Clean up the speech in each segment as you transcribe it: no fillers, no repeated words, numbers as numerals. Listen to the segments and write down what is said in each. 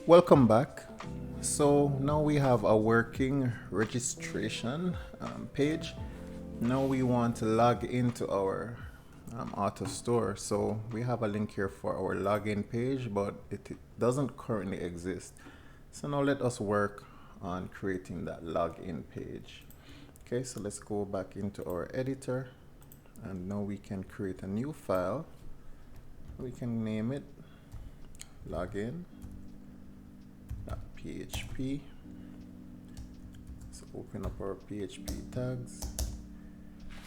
Welcome back. So now we have a working registration page. Now we want to log into our auto store. So we have a link here for our login page, but it doesn't currently exist. So now let us work on creating that login page. Okay, so let's go back into our editor, and now we can create a new file. We can name it login.php. Let's open up our PHP tags,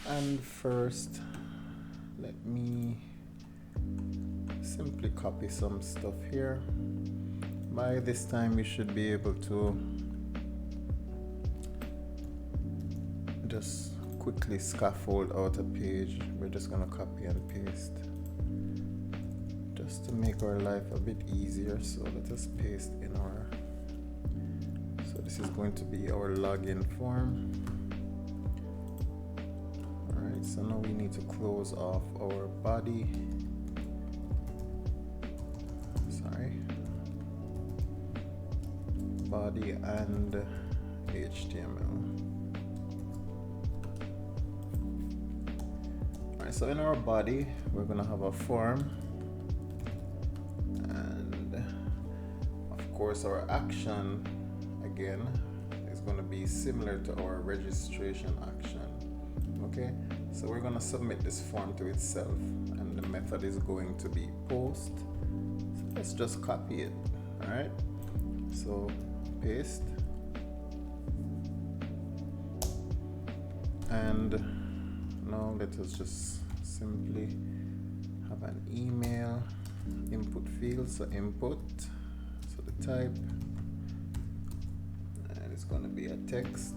and first let me simply copy some stuff here. By this time you should be able to just quickly scaffold out a page. We're just gonna copy and paste just to make our life a bit easier. So let us paste in our, so this is going to be our login form. Alright, so now we need to close off our body. Body and HTML. Alright, so in our body we're gonna have a form, and of course our action again is going to be similar to our registration action. Okay, so we're going to submit this form to itself, and the method is going to be post. So let's just copy it. All right, so paste, and now let us just simply have an email input field. So input, so the type, and it's going to be a text,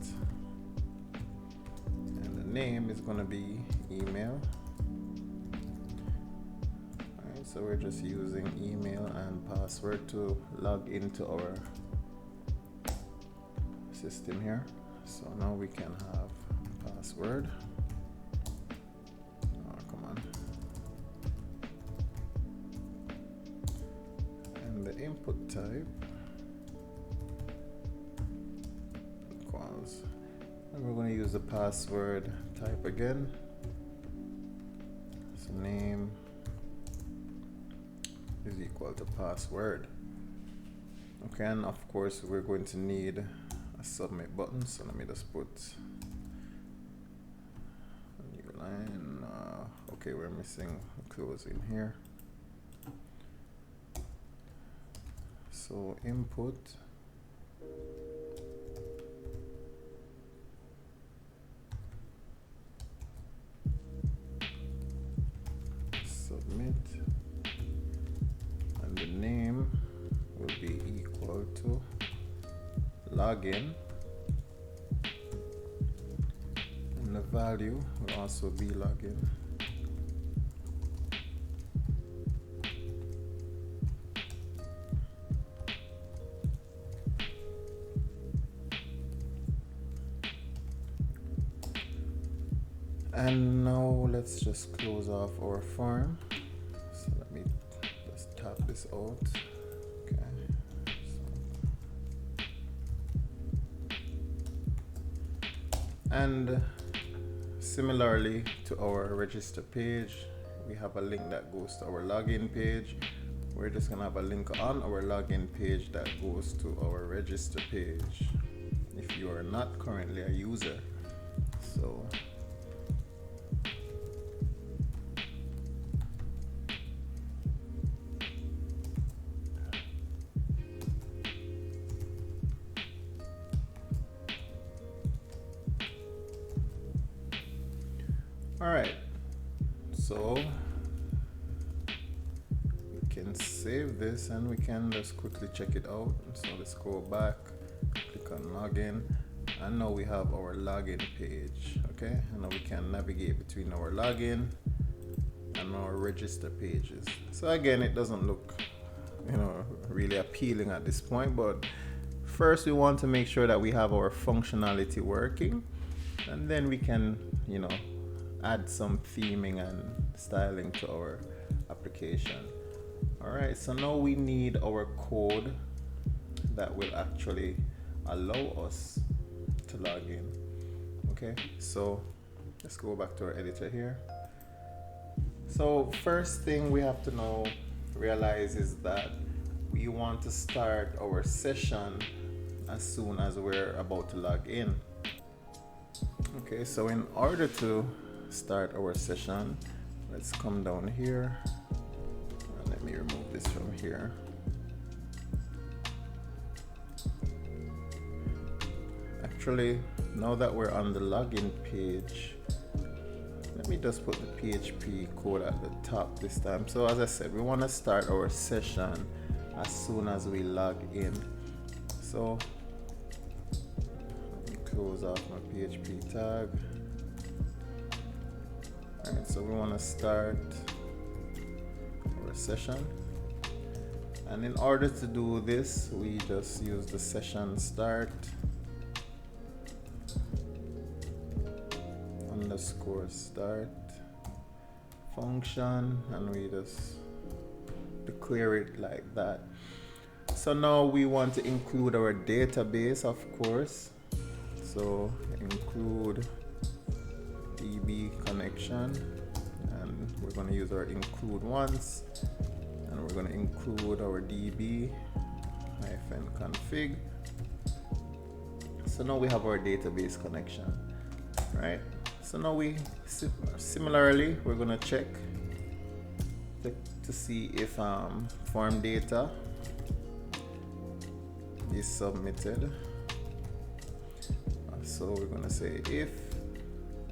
and the name is going to be email. Alright, so we're just using email and password to log into our system here. So now we can have password. Input type equals, and we're going to use the password type again. So name is equal to password. Okay, and of course we're going to need a submit button. So let me just put a new line. Okay, we're missing a closing here. So input, submit, and the name will be equal to login, and the value will also be login. And now let's just close off our form. So let me just tap this out. Okay. And similarly to our register page, we have a link that goes to our login page. We're just gonna have a link on our login page that goes to our register page if you are not currently a user. So alright, so we can save this and we can just quickly check it out. So let's go back, click on login, and now we have our login page. Okay, and now we can navigate between our login and our register pages. So again, it doesn't look, really appealing at this point, but first we want to make sure that we have our functionality working, and then we can, add some theming and styling to our application. All right, so now we need our code that will actually allow us to log in. Okay, so let's go back to our editor here. So first thing we have to realize is that we want to start our session as soon as we're about to log in. Okay, so in order to start our session, let's come down here and let me remove this from here. Actually, now that we're on the login page, let me just put the PHP code at the top this time. So as I said, we want to start our session as soon as we log in. So let me close off my PHP tag. Alright, so we want to start our session. And in order to do this, we just use the session start _start function, and we just declare it like that. So now we want to include our database, of course. So include DB connection, and we're going to use our include once, and we're going to include our DB -config. So now we have our database connection, right? So now similarly, we're going to check to see if form data is submitted. So we're going to say if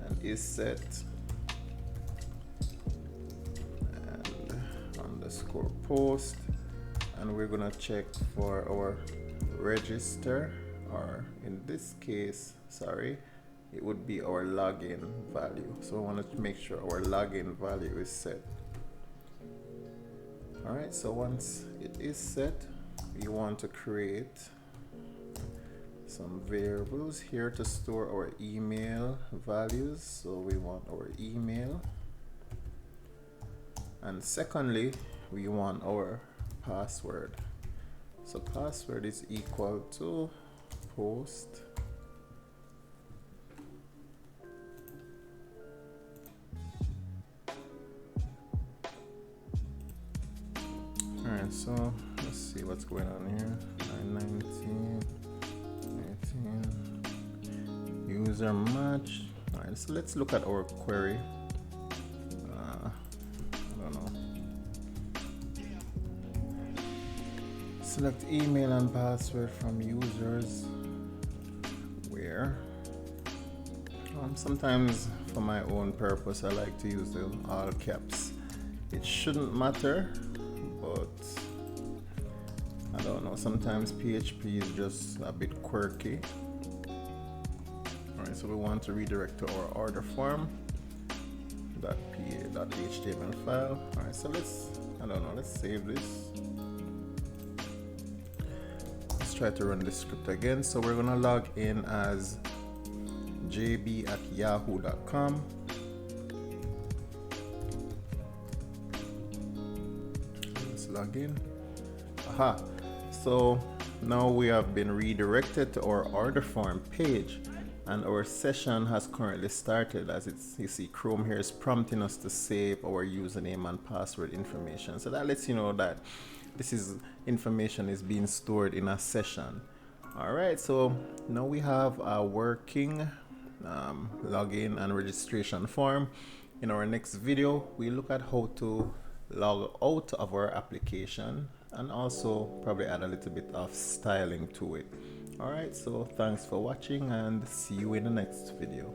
and is set and _post, and we're going to check for our register, or in this case, sorry, it would be our login value. So we want to make sure our login value is set. Alright, so once it is set, we want to create some variables here to store our email values. So we want our email, and secondly, we want our password. So password is equal to post Alright, so let's see what's going on here. 919 18 user match. Alright, so let's look at our query. I don't know. Select email and password from users. Where? Sometimes for my own purpose I like to use the all caps. It shouldn't matter, but I don't know, sometimes PHP is just a bit quirky. Alright, so we want to redirect to our order form .html file. Alright, so let's save this. Let's try to run this script again. So we're gonna log in as jb@yahoo.com. Let's log in. Aha, so now we have been redirected to our order form page, and our session has currently started. As you see, Chrome here is prompting us to save our username and password information. So that lets you know that information is being stored in a session. Alright, so now we have a working login and registration form. In our next video, we look at how to log out of our application and also probably add a little bit of styling to it. Alright, so thanks for watching and see you in the next video.